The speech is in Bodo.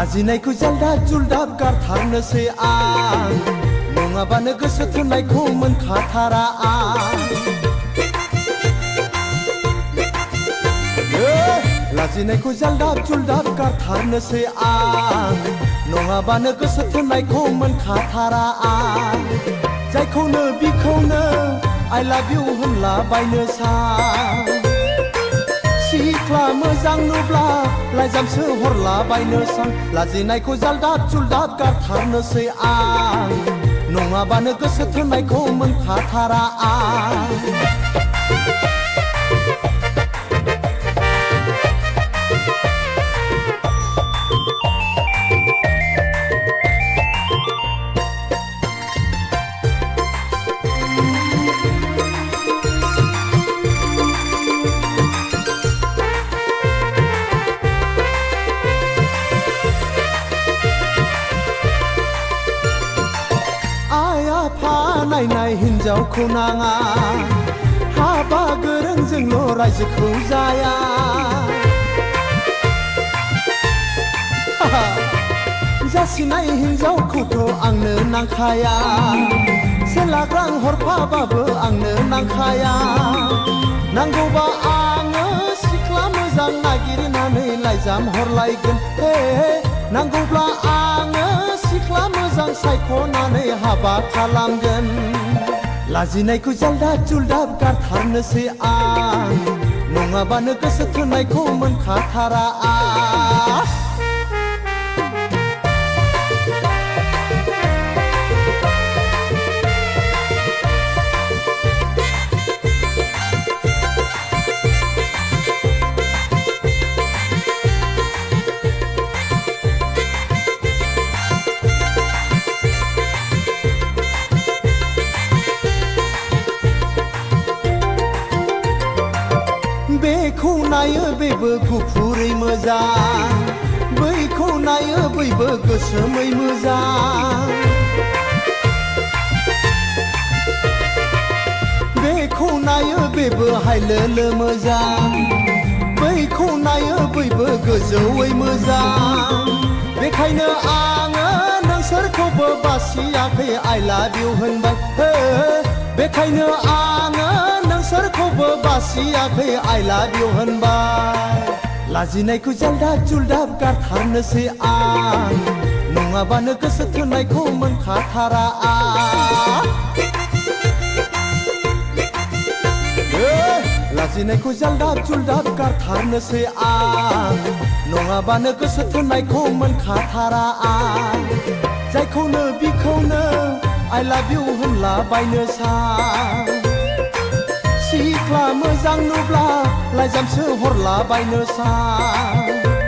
लाजिनायखौ जालदाब जुलदाब गारथारनोसै आं नङाबानो गोसो थोनायखौ मोनखाथारा आं लाजिनायखौ जालदाब जुलदाब गारथारनोसै आं नङाबानो गोसो थोनायखौ मोनखाथारा आं जायखौनो बिखौनो I love you होनला बायनो सां सिख्ला मोजां नुब्ला लाइजामसो हरला बायनो सां लाजिनायखौ जालदाब जुलदाब गारथारनोसै आं नङाबानो गोसो थोनायखौ मोनखाथारा आं नायनाय हिन्जावखौ नाङा हाबा गोरोंजोंल' रायजोखौ जाया जासिनाय हिन्जावखौथ' आंनो नांखाया से लाख रां हरफाबाबो आंनो नांखाया नांगौबा आङो सिख्ला मोजां नागिरनानै लाइजाम हरलायगोन नांगौब्ला आङो सिख्ला मोजां सायख'नानै हाबा खालामगोन लाजिनायखौ जालदाब जुलदाब गारथारनोसै आं नङाबानो गोसो थोनायखौ मोनखाथारा आं बेखौ नायो बेबो गुफुरै मोजां बैखौ नायो बैबो गोसोमै मोजां बेखौ नायो बेबो हायलोलो मोजां बैखौ नायो बैबो गोजौयै मोजां बेखायनो आङो नोंसोरखौबो बासियाखै I love you होनबाय बेखायनो आङो नोंसोरखौबो बासियाखै I love you होनबाय लाजिनायखौ जालदाब जुलदाब गारथारनोसै आं नङाबानो गोसो थोनायखौ मोनखाथारा आं लाजिनायखौ जालदाब जुलदाब गारथारनोसै आं नङाबानो गोसो थोनायखौ मोनखाथारा आं जायखौनो बिखौनो I love you होनला बायनो सां सिख्ला मोजां नुब्ला लाइजामसो हरला बायनो सां